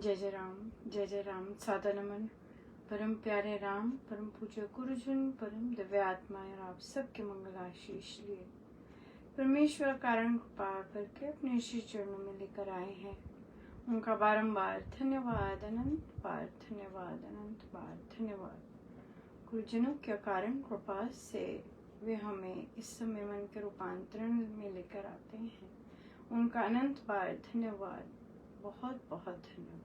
जय जय राम। सादा नमन परम प्यारे राम, परम पूज्य गुरुजन, परम दिव्य आत्माएं और आप सबके मंगल आशीष लिए परमेश्वर कारण कृपा करके अपने श्री चरणों में लेकर आए हैं। उनका बारंबार धन्यवाद, अनंत बार धन्यवाद, अनंत बार धन्यवाद। गुरुजनों के कारण कृपा से वे हमें इस समय मन के रूपांतरण में लेकर आते हैं। उनका अनंत बार धन्यवाद, बहुत बहुत धन्यवाद।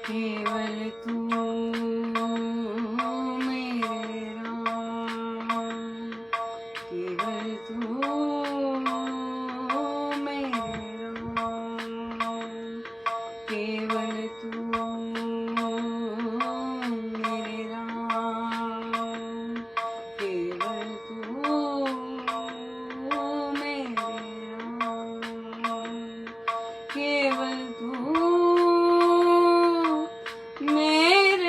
केवल तू मेरे राम, केवल तू मेरे राम, केवल तू मेरे राम, केवल तू मेरे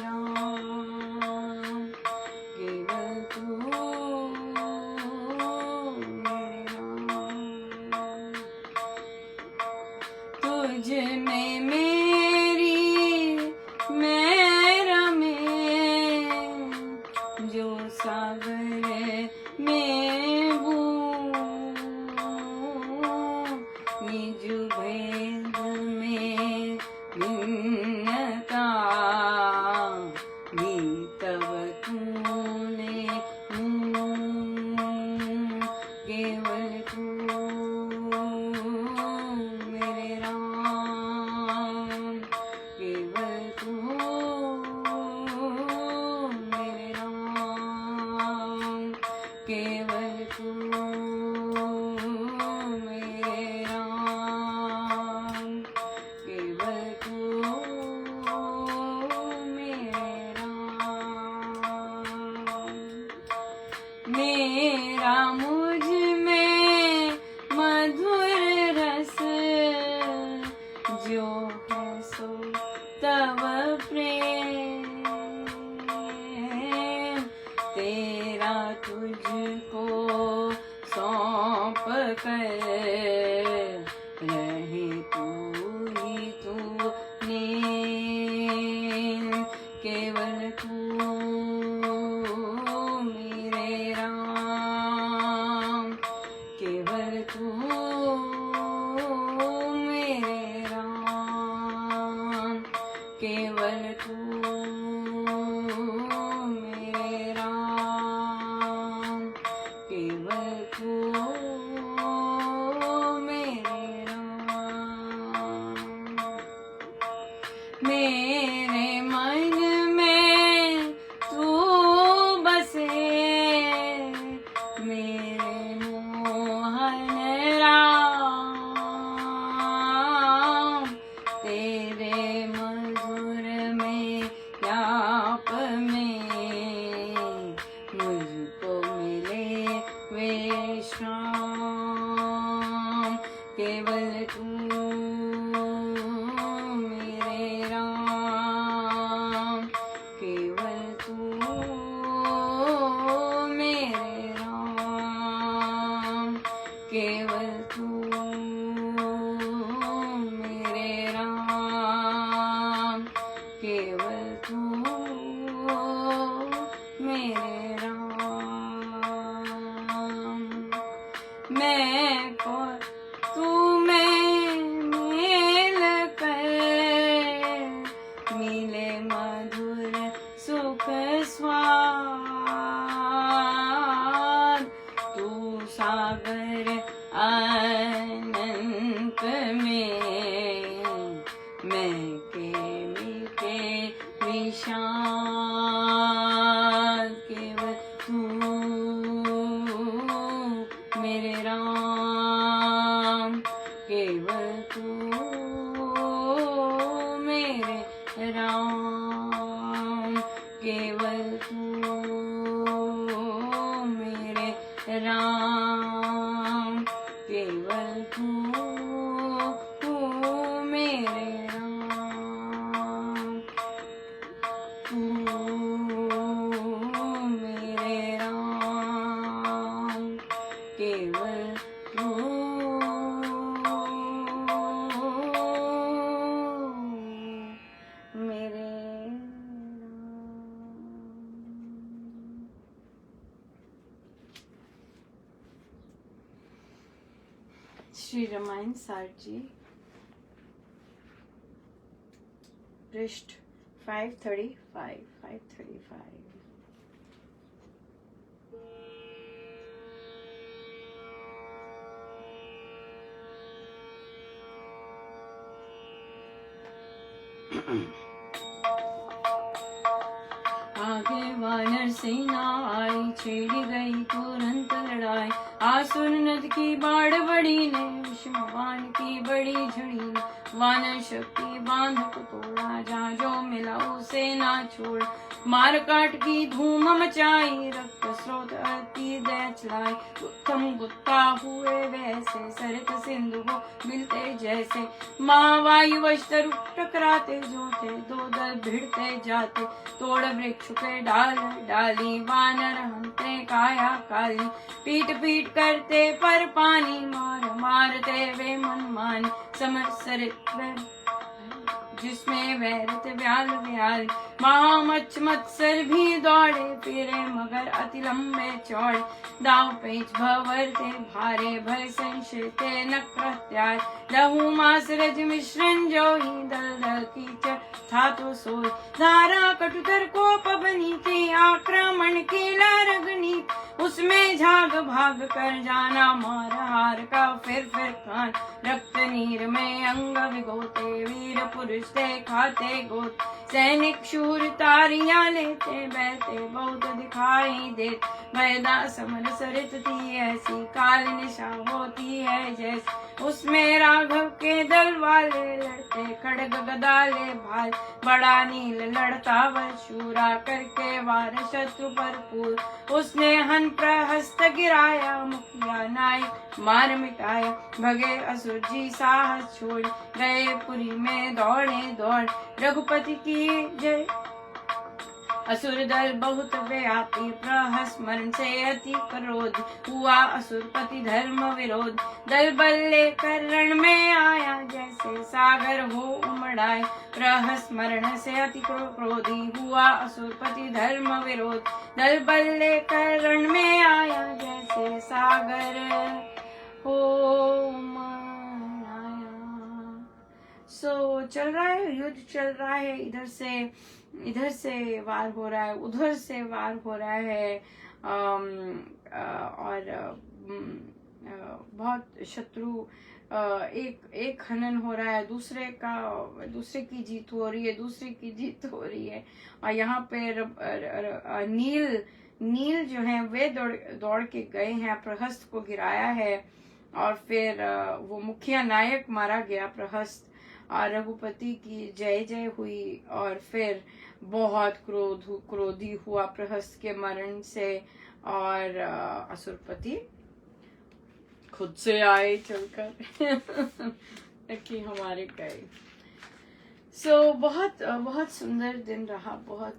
राम, केवल तू तुझ में मेरी मेरा में जो सागर में बूं, निज भेद में भिन्नता भी तब तूने केवल तू मेरे राम, केवल तू मेरे राम, केवल तू मेरे राम, केवल तू मेरे राम। मेरा मुझ में मधुर रस जो है सो तब प्रेम, तेरा तुझको सौंप कर रहे तू ही तूने, केवल तू मेरे राम, केवल तू मेरे राम, केवल तू मेरे राम, केवल तू मेरे राम। मेरे मन में तू बसे मेरे मोहन राम, तेरे मधुर में याप में मुझको मिले विश्राम, केवल तू मेरे राम, केवल तू मेरे राम, केवल तू मेरे राम, केवल तू मेरे राम। मैं को तू में मिल कर मिले मधुर सुख स्वाद, तू सागर आनंद केवल तू मेरे राम, केवल तू मेरे राम, केवल तू मेरे राम, तू मेरे राम, केवल तू मेरे श्री रामायण सार जी, पृष्ठ 535। आगे वानर सेना आई, छेड़ी गई तुरंत लड़ाई। आसुर नद की बाढ़ बड़ी ने, विषमवान की बड़ी झड़ी ने। वानर शक्ति बांध को तोड़ा, जहाँ जो मिला उसे ना छोड़। मार काट की धूम मचाई, रक्त स्रोत अति दया चलाई। उत्तम गुत्ता हुए वैसे, सरत सिंधु को मिलते जैसे। माँ वायु वस्तरु टकराते जो थे, दो दल भिड़ते जाते। तोड़ वृक्ष पे डाल डाली, वानर हंते काया काली। पीट पीट करते पर पानी, मार मारते वे मनमानी। समर सरित जिसमें वैरत व्याल व्याल। मच मत्सर भी दौड़े फिरे, मगर अति लंबे चौड़े। दाव पेच भंवरते भारे, भय संशय ते नक्रत्यार। लहू मास रज मिश्रण जो ही, दल दल कीचड़ था तो सोई। धारा कटुतर कोप बनी थी, आक्रमण की लारगनी। उसमें झाग भाग कर जाना, मार हार का फिर खान। रक्त नीर में अंग विगोते, वीर पुरुष थे खाते गोत। सैनिक शूर तारियां लेते, बहते बहुत दिखाई देते। मैदा समर सरित थी ऐसी, काल निशा होती है जैसी। उसमें राघव के दल वाले लड़ते, खड़ग गदाले भाल। बड़ा नील लड़ता वह शूरा, करके वार शत्रु पर पूर। उसने हन प्रहस्त गिराया, मुखिया नायक मार मिटाया। भगे असुर जी साहस छोड़, गए पुरी में दौड़े दौड़। रघुपति की जय। असुर दल बहुत व्यापी, प्रहस मरण से अति क्रोध। हुआ असुरपति धर्म विरोध, दल बल लेकर रण में आया। जैसे सागर हो उमड़ाए, प्रहस मरण से अति क्रोधी। हुआ असुरपति धर्म विरोध, दल बल लेकर रण में आया। जैसे सागर हो उमड़ाया। सो चल रहा है, युद्ध चल रहा है। इधर से वार हो रहा है, उधर से वार हो रहा है। और बहुत शत्रु, एक हनन हो रहा है, दूसरे की जीत हो रही है, दूसरे की जीत हो रही है। और यहाँ पे नील जो है वे दौड़ के गए हैं, प्रहस्त को गिराया है। और फिर वो मुखिया नायक मारा गया प्रहस्त, और रघुपति की जय जय हुई। और फिर बहुत क्रोधी हुआ प्रहस्त के मरण से, और असुरपति खुद से आए चलकर कि हमारे गए। सो बहुत सुंदर दिन रहा, बहुत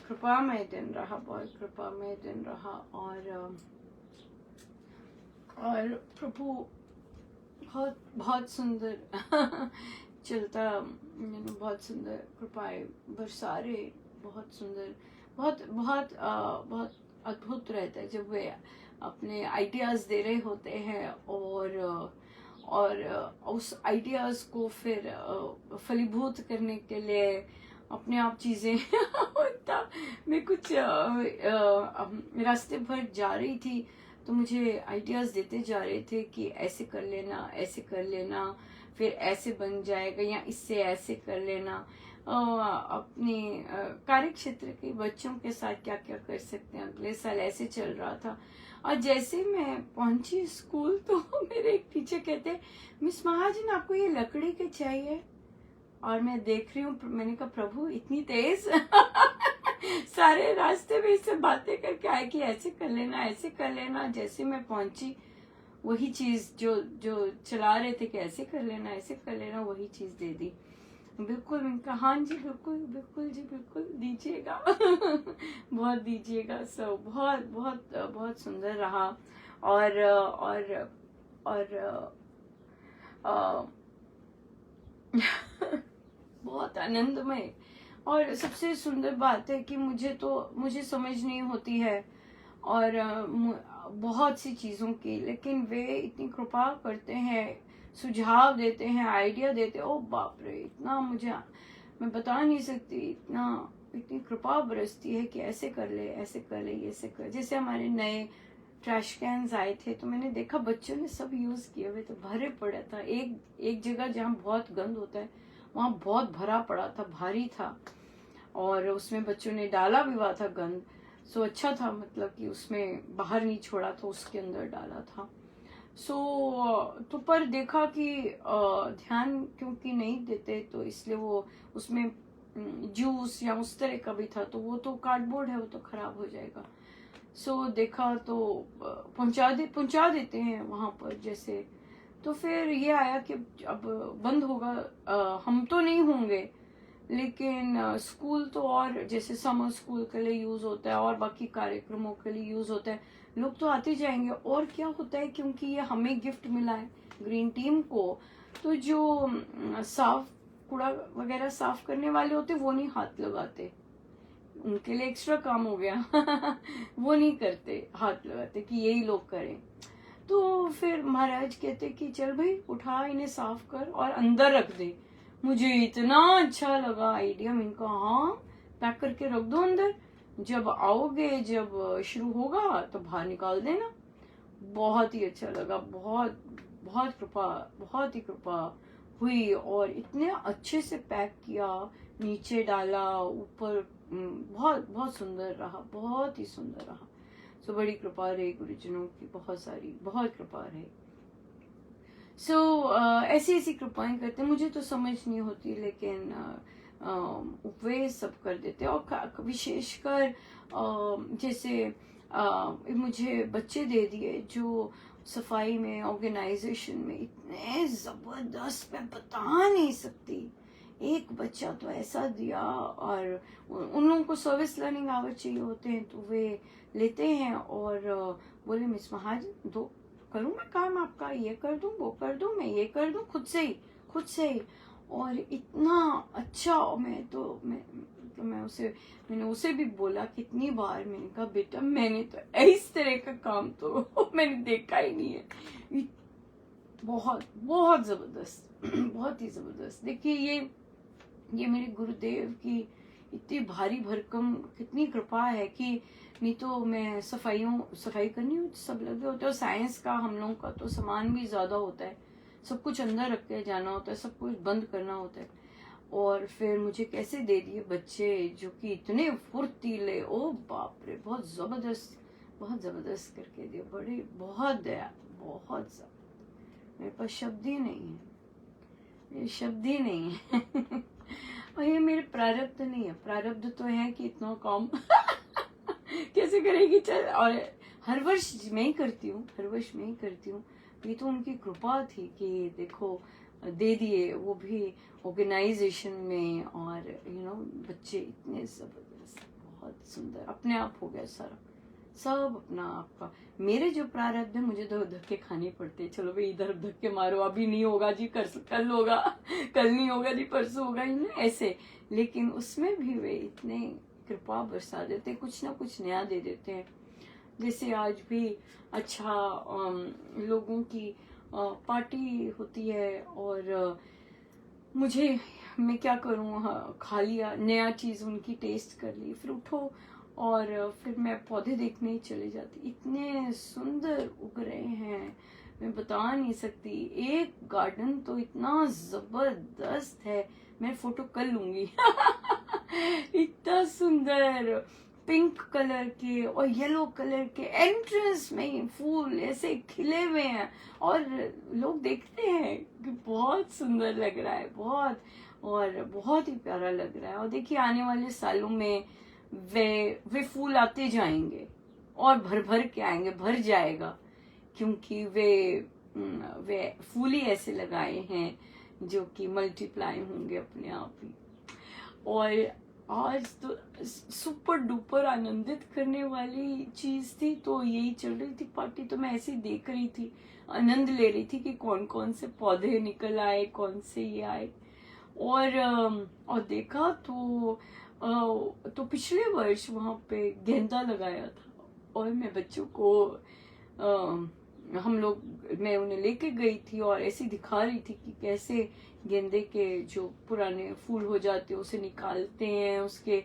कृपामय दिन रहा, बहुत कृपामय दिन रहा। और प्रभु बहुत सुंदर चलता, बहुत सुंदर कृपाएं बरसा रहे, बहुत सुंदर, बहुत अद्भुत रहता है जब वे अपने आइडियाज दे रहे होते हैं, और उस आइडियाज को फिर फलीभूत करने के लिए अपने आप चीजें होता। मैं कुछ रास्ते भर जा रही थी, तो मुझे आइडियाज देते जा रहे थे कि ऐसे कर लेना, ऐसे कर लेना, फिर ऐसे बन जाएगा, या इससे ऐसे कर लेना। अपने कार्य क्षेत्र के बच्चों के साथ क्या क्या कर सकते हैं। अगले साल ऐसे चल रहा था, और जैसे मैं पहुंची स्कूल तो मेरे एक टीचर कहते, मिस महाजन आपको ये लकड़ी के चाहिए? और मैं देख रही हूँ, मैंने कहा प्रभु इतनी तेज सारे रास्ते में इससे बातें करके आए कि ऐसे कर लेना, ऐसे कर लेना। जैसे मैं पहुंची वही चीज जो जो चला रहे थे कि ऐसे कर लेना, ऐसे कर लेना, वही चीज दे दी। बिल्कुल, मैंने कहा हाँ जी बिल्कुल बिल्कुल जी बिल्कुल दीजिएगा बहुत दीजिएगा। सो बहुत बहुत बहुत सुंदर रहा। और अ, बहुत आनंदमय। और सबसे सुंदर बात है कि मुझे समझ नहीं होती है और बहुत सी चीजों की, लेकिन वे इतनी कृपा करते हैं, सुझाव देते हैं, आइडिया देते हैं। ओ बाप रे, इतना मैं बता नहीं सकती, इतनी कृपा बरसती है कि ऐसे कर ले, ऐसे कर ले, ऐसे कर। जैसे हमारे नए ट्रैश कैंस आए थे तो मैंने देखा बच्चों ने सब यूज किए हुए, तो भरे पड़ा था। एक जगह जहाँ बहुत गंद होता है वहां बहुत भरा पड़ा था, भारी था, और उसमें बच्चों ने डाला भी हुआ था गंद। सो अच्छा था, मतलब कि उसमें बाहर नहीं छोड़ा था, उसके अंदर डाला था। तो पर देखा कि ध्यान क्योंकि नहीं देते, तो इसलिए वो उसमें जूस या उस तरह का भी था, तो वो तो कार्डबोर्ड है, वो तो खराब हो जाएगा। देखा तो पहुंचा देते हैं वहां पर जैसे। तो फिर ये आया कि अब बंद होगा, हम तो नहीं होंगे, लेकिन स्कूल तो, और जैसे समर स्कूल के लिए यूज होता है और बाकी कार्यक्रमों के लिए यूज होता है, लोग तो आते जाएंगे। और क्या होता है, क्योंकि ये हमें गिफ्ट मिला है ग्रीन टीम को, तो जो साफ कूड़ा वगैरह साफ करने वाले होते वो नहीं हाथ लगाते, उनके लिए एक्स्ट्रा काम हो गया वो नहीं करते, हाथ लगाते कि यही लोग करें। तो फिर महाराज कहते कि चल भाई उठा, इन्हें साफ कर और अंदर रख दे। मुझे इतना अच्छा लगा आइडिया, मैंने कहा हाँ पैक करके रख दो अंदर, जब आओगे, जब शुरू होगा तो बाहर निकाल देना। बहुत ही अच्छा लगा, बहुत बहुत कृपा, बहुत ही कृपा हुई। और इतने अच्छे से पैक किया, नीचे डाला, ऊपर, बहुत बहुत सुंदर रहा, बहुत ही सुंदर रहा। सो बड़ी कृपा रही गुरुजनों की, बहुत सारी, बहुत कृपा रही। ऐसी ऐसी कृपाएं करते, मुझे तो समझ नहीं होती, लेकिन वे सब कर देते। और विशेषकर जैसे मुझे बच्चे दे दिए जो सफाई में, ऑर्गेनाइजेशन में इतने जबरदस्त, मैं बता नहीं सकती। एक बच्चा तो ऐसा दिया, और उन लोगों को सर्विस लर्निंग आवर चाहिए होते हैं, तो वे लेते हैं और बोले मिस महाजन दो करूँ मैं काम आपका, ये कर दूं, वो कर दूं, मैं ये कर दूं, खुद से ही। और इतना अच्छा, मैंने उसे भी बोला कितनी बार, मैंने कहा बेटा मैंने तो इस तरह का काम तो मैंने देखा ही नहीं है। बहुत बहुत जबरदस्त बहुत ही जबरदस्त। देखिए ये मेरे गुरुदेव की इतनी भारी भरकम कितनी कृपा है कि नहीं तो मैं सफाई करनी हो, सब लगे होते हैं। साइंस का हम लोगों का तो सामान भी ज्यादा होता है, सब कुछ अंदर रख के जाना होता है, सब कुछ बंद करना होता है। और फिर मुझे कैसे दे दिए बच्चे जो कि इतने फुर्तीले, ओ बाप रे, बहुत जबरदस्त करके दिए, बड़े, बहुत दया, बहुत ज्यादा। मेरे पास शब्द ही नहीं है, मेरे शब्द ही नहीं है और ये मेरे प्रारब्ध नहीं है, प्रारब्ध तो है कि इतना काम कैसे करेगी। चल, और हर वर्ष मैं ही करती हूँ, ये तो उनकी कृपा थी कि देखो दे दिए, वो भी ऑर्गेनाइजेशन में। और बच्चे इतने जबरदस्त, बहुत सुंदर, अपने आप हो गया सारा, सब अपना आपका। मेरे जो प्रारब्ध है, मुझे तो धक्के खाने पड़ते, चलो भाई इधर धक्के मारो, अभी नहीं होगा जी, कल होगा, कल नहीं होगा जी, परसों होगा ही ना, ऐसे। लेकिन उसमें भी वे इतने कृपा बरसा देते, कुछ ना कुछ नया दे देते हैं। जैसे आज भी अच्छा लोगों की पार्टी होती है, और मैं क्या करूँ, खा लिया, नया चीज उनकी टेस्ट कर ली, फिर उठो और फिर मैं पौधे देखने ही चले जाती। इतने सुंदर उग रहे हैं, मैं बता नहीं सकती। एक गार्डन तो इतना जबरदस्त है, मैं फोटो कर लूंगी इतना सुंदर पिंक कलर के और येलो कलर के एंट्रेंस में ही फूल ऐसे खिले हुए हैं और लोग देखते हैं कि बहुत सुंदर लग रहा है, बहुत ही प्यारा लग रहा है। और देखिए आने वाले सालों में वे फूल आते जाएंगे और भर भर के आएंगे, भर जाएगा, क्योंकि वे फूल ही ऐसे लगाए हैं जो कि मल्टीप्लाई होंगे अपने आप ही। और आज तो सुपर डुपर आनंदित करने वाली चीज थी, तो यही चल रही थी पार्टी। तो मैं ऐसे ही देख रही थी, आनंद ले रही थी कि कौन कौन से पौधे निकल आए, कौन से ये आए। और देखा तो पिछले वर्ष वहां पे गेंदा लगाया था और मैं बच्चों को मैं उन्हें लेके गई थी और ऐसे दिखा रही थी कि कैसे गेंदे के जो पुराने फूल हो जाते हैं उसे निकालते हैं, उसके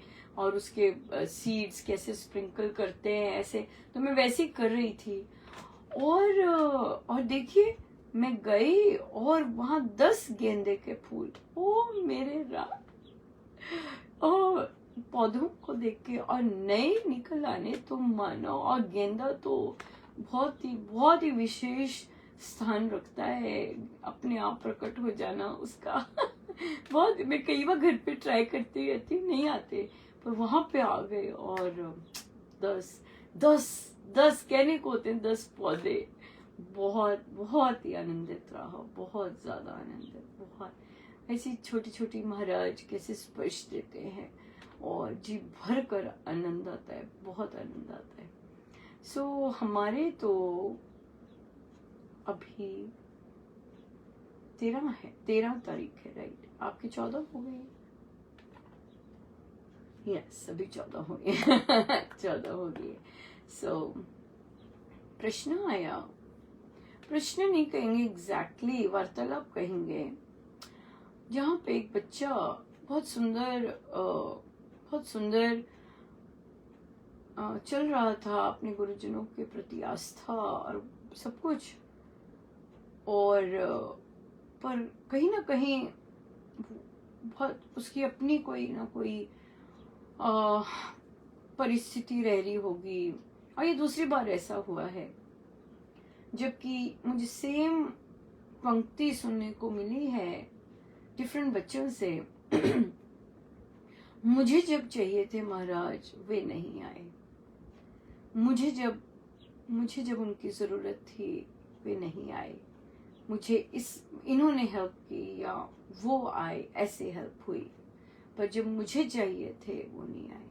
सीड्स कैसे स्प्रिंकल करते हैं ऐसे। तो मैं वैसे ही कर रही थी और देखिए मैं गई और वहां 10 गेंदे के फूल, ओ मेरे राम, और पौधों को देख के और नए निकल आने तो मानो। और गेंदा तो बहुत ही विशेष स्थान रखता है, अपने आप प्रकट हो जाना उसका मैं कई बार घर पे ट्राई करती रहती हूँ, नहीं आते, पर वहां पे आ गए और 10 कहने को होते हैं 10 पौधे। बहुत ही आनंदित रहा, बहुत ज्यादा आनंदित। बहुत ऐसी छोटी छोटी महाराज कैसे स्पर्श देते हैं और जी भर कर आनंद आता है, बहुत आनंद आता है। सो हमारे तो अभी 13 तारीख है, राइट? आपकी 14 हो गई? यस, अभी 14 हो गई 14 हो गई। सो प्रश्न आया, प्रश्न नहीं कहेंगे, एग्जैक्टली वार्तालाप कहेंगे, जहाँ पे एक बच्चा बहुत सुंदर चल रहा था, अपने गुरुजनों के प्रति आस्था और सब कुछ, और पर कहीं ना कहीं बहुत उसकी अपनी कोई ना कोई परिस्थिति रह रही होगी। और ये दूसरी बार ऐसा हुआ है जबकि मुझे सेम पंक्ति सुनने को मिली है डिफरेंट बच्चों से मुझे जब चाहिए थे महाराज वे नहीं आए, मुझे जब उनकी जरूरत थी वे नहीं आए, इन्होंने हेल्प की या वो आए, ऐसे हेल्प हुई, पर जब मुझे चाहिए थे वो नहीं आए।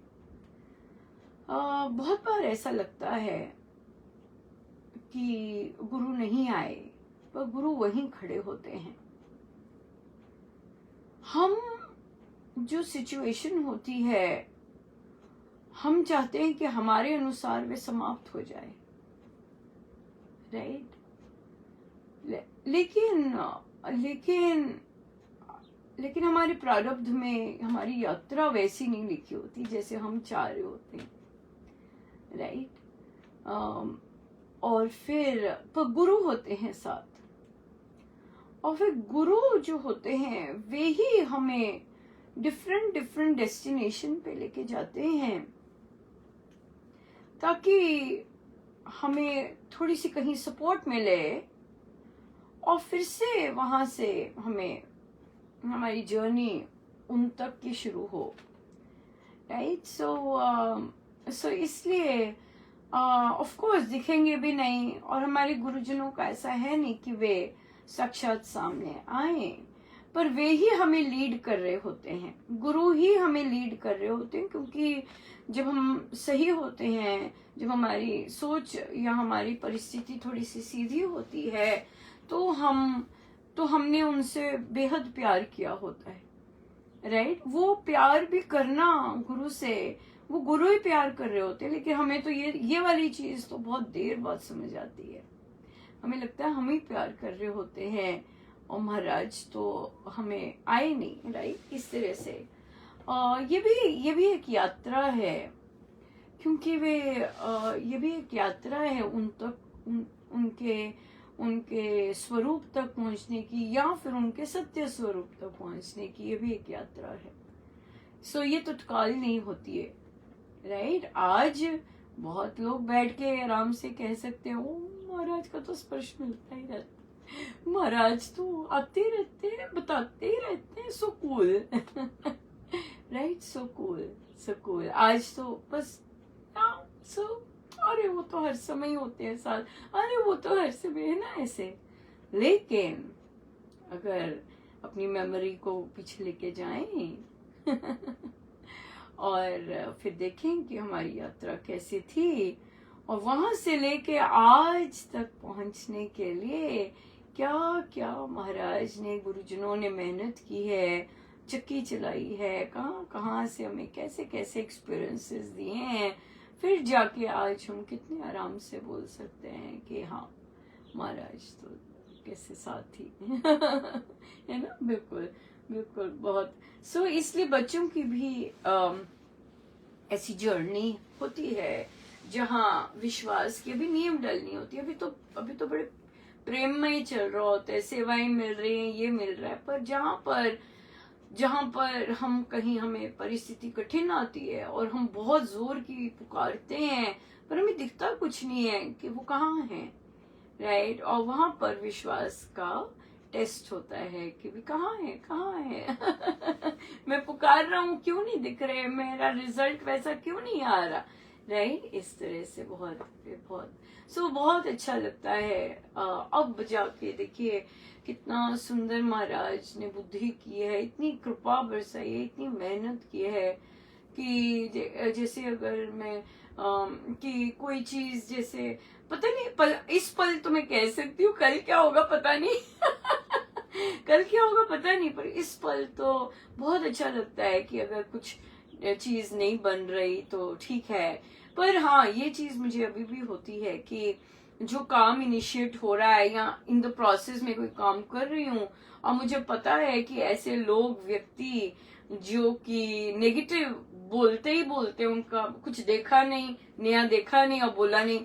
बहुत बार ऐसा लगता है कि गुरु नहीं आए, पर गुरु वहीं खड़े होते हैं। हम जो सिचुएशन होती है, हम चाहते हैं कि हमारे अनुसार वे समाप्त हो जाए, राइट? लेकिन हमारे प्रारब्ध में हमारी यात्रा वैसी नहीं लिखी होती जैसे हम चाह रहे होते हैं, राइट? और फिर पर गुरु होते हैं साथ, और फिर गुरु जो होते हैं वे ही हमें डिफरेंट डेस्टिनेशन पे लेके जाते हैं, ताकि हमें थोड़ी सी कहीं सपोर्ट मिले और फिर से वहां से हमें हमारी जर्नी उन तक की शुरू हो, राइट? सो इसलिए ऑफ कोर्स दिखेंगे भी नहीं, और हमारे गुरुजनों का ऐसा है नहीं कि वे साक्षात सामने आए, पर वे ही हमें लीड कर रहे होते हैं, गुरु ही हमें लीड कर रहे होते हैं। क्योंकि जब हम सही होते हैं, जब हमारी सोच या हमारी परिस्थिति थोड़ी सी सीधी होती है, तो हमने उनसे बेहद प्यार किया होता है, राइट? वो प्यार भी करना गुरु से, वो गुरु ही प्यार कर रहे होते हैं, लेकिन हमें तो ये वाली चीज तो बहुत देर बाद समझ आती है। हमें लगता है हम ही प्यार कर रहे होते हैं और महाराज तो हमें आए नहीं, राइट? इस तरह से ये भी एक यात्रा है, क्योंकि ये भी एक यात्रा है उन तक उनके स्वरूप तक पहुंचने की, या फिर उनके सत्य स्वरूप तक पहुंचने की, ये भी एक यात्रा है। सो ये तत्काल नहीं होती है, राइट। आज बहुत लोग बैठ के आराम से कह सकते हैं, ओ महाराज का तो स्पर्श मिलता ही रहता, महाराज तो आते रहते हैं, बताते ही रहते हैं, so cool. Right, so cool, so cool. आज तो बस सो अरे वो तो हर समय ही होते हैं साथ, अरे वो तो हर समय है ना ऐसे। लेकिन अगर अपनी मेमोरी को पीछे लेके जाएं और फिर देखें कि हमारी यात्रा कैसी थी, और वहां से लेके आज तक पहुंचने के लिए क्या क्या महाराज ने, गुरुजनों ने मेहनत की है, चक्की चलाई है, कहाँ कहाँ से हमें कैसे कैसे एक्सपीरियंसेस दिए हैं, फिर जाके आज हम कितने आराम से बोल सकते हैं कि हाँ महाराज तो कैसे साथी है ना। बिल्कुल बिल्कुल, बहुत। इसलिए बच्चों की भी ऐसी जर्नी होती है जहाँ विश्वास की अभी नींव डलनी होती है। अभी तो बड़े प्रेम में ही चल रहा होता है, सेवाएं मिल रही हैं, ये मिल रहा है, पर जहाँ पर हम कहीं, हमें परिस्थिति कठिन आती है और हम बहुत जोर की पुकारते हैं पर हमें दिखता कुछ नहीं है कि वो कहाँ है, राइट। और वहां पर विश्वास का टेस्ट होता है कि भी कहाँ है, कहाँ है। मैं पुकार रहा हूँ, क्यों नहीं दिख रहे, मेरा रिजल्ट वैसा क्यों नहीं आ रहा, राइट। इस तरह से बहुत बहुत बहुत अच्छा लगता है। अब जाके देखिए कितना सुंदर महाराज ने बुद्धि की है, इतनी कृपा बरसाई है, इतनी मेहनत की है कि जैसे अगर मैं कि कोई चीज, जैसे पता नहीं इस पल तो मैं कह सकती हूँ, कल क्या होगा पता नहीं कल क्या होगा पता नहीं, पर इस पल तो बहुत अच्छा लगता है कि अगर कुछ चीज नहीं बन रही तो ठीक है, पर हाँ ये चीज मुझे अभी भी होती है कि जो काम इनिशिएट हो रहा है या इन द प्रोसेस में कोई काम कर रही हूँ और मुझे पता है कि ऐसे लोग, व्यक्ति जो कि नेगेटिव बोलते ही बोलते, उनका कुछ देखा नहीं, नया देखा नहीं और बोला नहीं,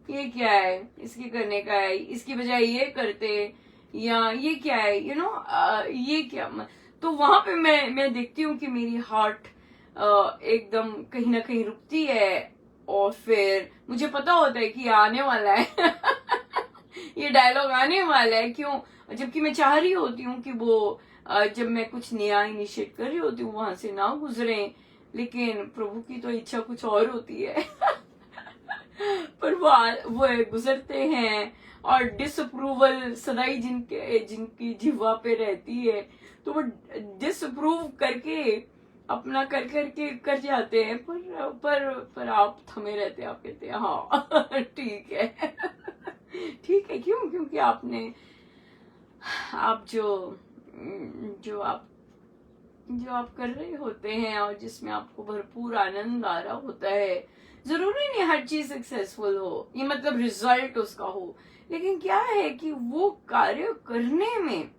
ये क्या है, इसके करने का है, इसकी बजाय ये करते, या ये क्या है, ये क्या, तो वहां पे मैं देखती हूँ कि मेरी हार्ट एकदम कहीं ना कहीं रुकती है, और फिर मुझे पता होता है कि आने वाला है ये डायलॉग आने वाला है। क्यों? जबकि मैं चाह रही होती हूँ कि वो जब मैं कुछ नया इनिशिएट कर रही होती हूँ वहां से ना गुजरे, लेकिन प्रभु की तो इच्छा कुछ और होती है पर वो गुजरते हैं, और डिसअप्रूवल सदाई जिनकी जिह्वा पे रहती है, तो वो डिसअप्रूव करके अपना कर करके कर जाते हैं, पर आप थमे रहते हैं, आप कहते हैं हाँ ठीक है ठीक है। क्यों? क्योंकि आप जो आप कर रहे होते हैं और जिसमें आपको भरपूर आनंद आ रहा होता है, जरूरी नहीं हर चीज सक्सेसफुल हो, ये मतलब रिजल्ट उसका हो, लेकिन क्या है कि वो कार्य करने में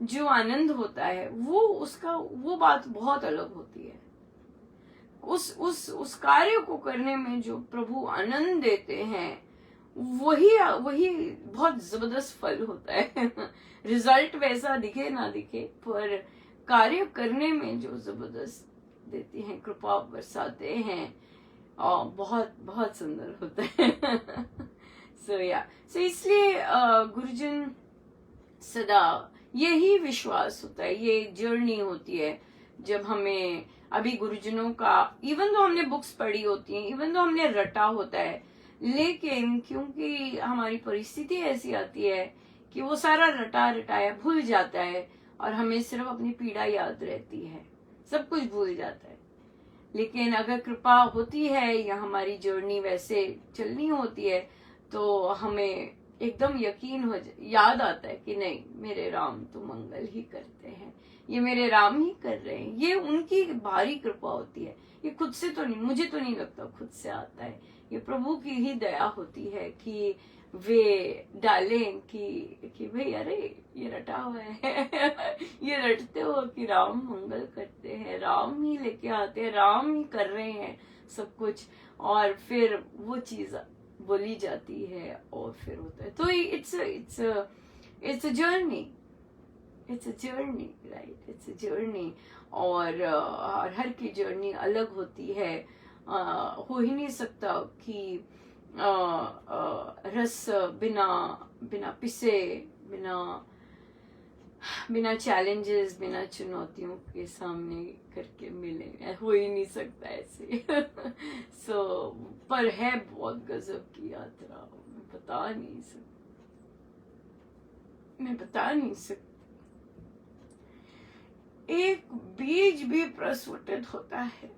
जो आनंद होता है वो बात बहुत अलग होती है। उस कार्य को करने में जो प्रभु आनंद देते हैं, वही बहुत जबरदस्त फल होता है रिजल्ट वैसा दिखे ना दिखे, पर कार्य करने में जो जबरदस्त देते हैं, कृपा बरसाते हैं, और बहुत बहुत सुंदर होता है सो इसलिए गुरुजन सदा यही विश्वास होता है, ये जर्नी होती है जब हमें अभी गुरुजनों का, इवन तो हमने बुक्स पढ़ी होती हैं, इवन तो हमने रटा होता है, लेकिन क्योंकि हमारी परिस्थिति ऐसी आती है कि वो सारा रटा रटाया भूल जाता है और हमें सिर्फ अपनी पीड़ा याद रहती है, सब कुछ भूल जाता है। लेकिन अगर कृपा होती है या हमारी जर्नी वैसे चलनी होती है तो हमें एकदम यकीन याद आता है कि नहीं, मेरे राम तो मंगल ही करते हैं, ये मेरे राम ही कर रहे हैं, ये उनकी भारी कृपा होती है, ये खुद से तो नहीं, मुझे तो नहीं लगता खुद से आता है, ये प्रभु की ही दया होती है कि वे डालें कि भाई अरे ये रटा हुआ है ये रटते हो कि राम मंगल करते हैं, राम ही लेके आते हैं, राम ही कर रहे हैं सब कुछ, और फिर वो चीज बोली जाती है और फिर होता है। तो it's a journey, it's a journey, right, it's a journey. और हर की जर्नी अलग होती है। हो ही नहीं सकता कि रस बिना बिना पिसे, बिना बिना चैलेंजेस, बिना चुनौतियों के सामने करके मिले, हो ही नहीं सकता ऐसे। सो पर है बहुत गजब की यात्रा, मैं बता नहीं सकती। एक बीज भी प्रस्फुटित होता है,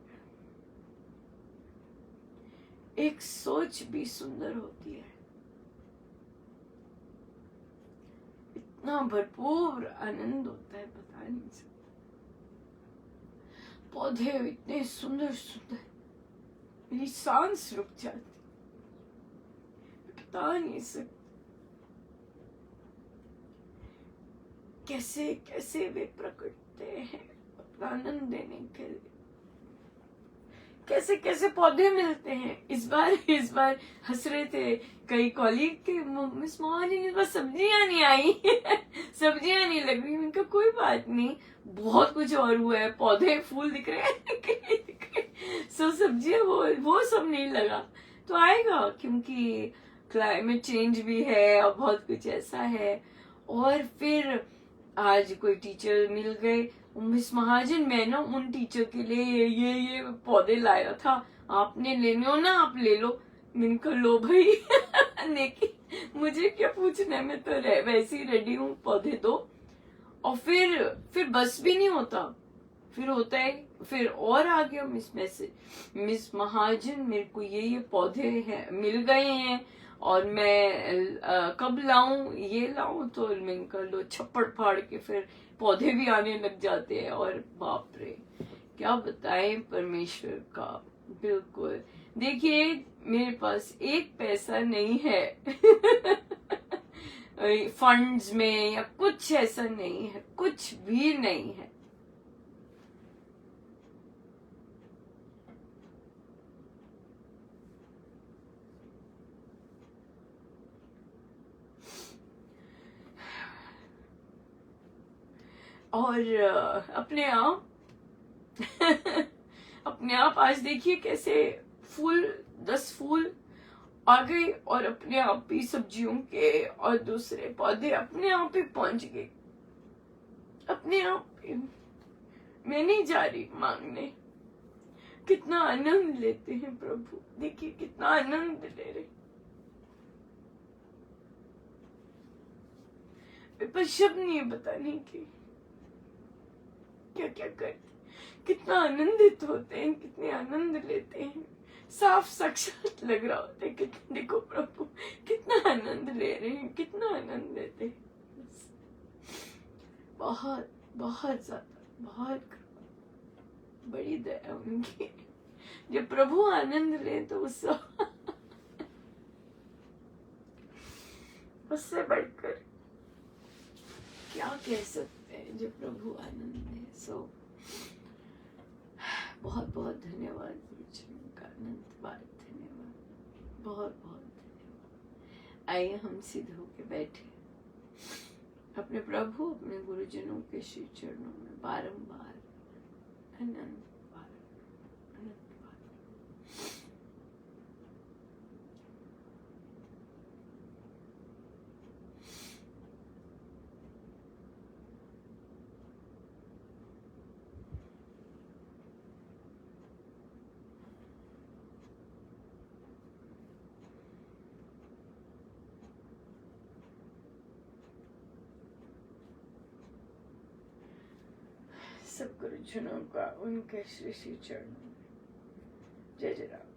एक सोच भी सुंदर होती है, इतना भरपूर आनंद होता है, बता नहीं सकता। पौधे इतने सुंदर सुंदर, मेरी सांस रुक जाती, बता नहीं सकती कैसे कैसे वे प्रकटते हैं अपना आनंद देने के लिए। कैसे कैसे पौधे मिलते हैं। इस बार हंस रहे थे कई कॉलीग के, मिस मोहानी इस बार सब्जियां नहीं आई। सब्जियां नहीं लग रही। उनका कोई बात नहीं, बहुत कुछ और हुआ है, पौधे फूल दिख रहे हैं। सो सब्जियां वो सब नहीं लगा, तो आएगा, क्योंकि क्लाइमेट चेंज भी है और बहुत कुछ ऐसा है। और फिर आज कोई टीचर मिल गए, मिस महाजन मैं ना उन टीचर के लिए ये पौधे लाया था, आपने लेने हो ना, आप ले लो। मैंने कहा लो भाई। लेकिन मुझे क्या पूछना है, मैं तो वैसे ही रेडी हूँ, पौधे दो। और फिर बस भी नहीं होता, फिर होता है, फिर और आ गया मैसेज, मिस महाजन मेरे को ये पौधे हैं मिल गए हैं और मैं कब लाऊं, ये लाऊं। तो मैं कर लो, छप्पड़ फाड़ के फिर पौधे भी आने लग जाते हैं। और बाप रे, क्या बताएं परमेश्वर का। बिल्कुल, देखिए मेरे पास एक पैसा नहीं है। फंड्स में या कुछ ऐसा नहीं है, कुछ भी नहीं है। और अपने आप अपने आप आज देखिए कैसे फूल, 10 फूल आ गए और अपने आप ही सब्जियों के और दूसरे पौधे अपने आप ही पहुंच गए, अपने आप ही। मैं नहीं जा रही मांगने। कितना आनंद लेते हैं प्रभु, देखिए कितना आनंद ले रहे। पर शब्द नहीं बताने की क्या क्या करते, कितना आनंदित होते हैं, कितने आनंद लेते हैं। साफ साक्षात लग रहा होता है कि देखो प्रभु कितना आनंद ले रहे हैं, कितना आनंद लेते हैं। बहुत बहुत ज्यादा, बहुत बड़ी दया उनकी। जब प्रभु आनंद ले तो उससे बढ़कर क्या कह सकते हैं, जब प्रभु आनंद ले। सो बहुत बहुत धन्यवाद गुरु जी का, अनंत बार धन्यवाद, बहुत बहुत धन्यवाद। आइए हम सिद्ध होके बैठे, अपने प्रभु अपने गुरुजनों के श्री चरणों में बारंबार अनंत बार, अनंत बार। सब गुरुजनों का उनके श्री श्री चरणों में जय जय राम।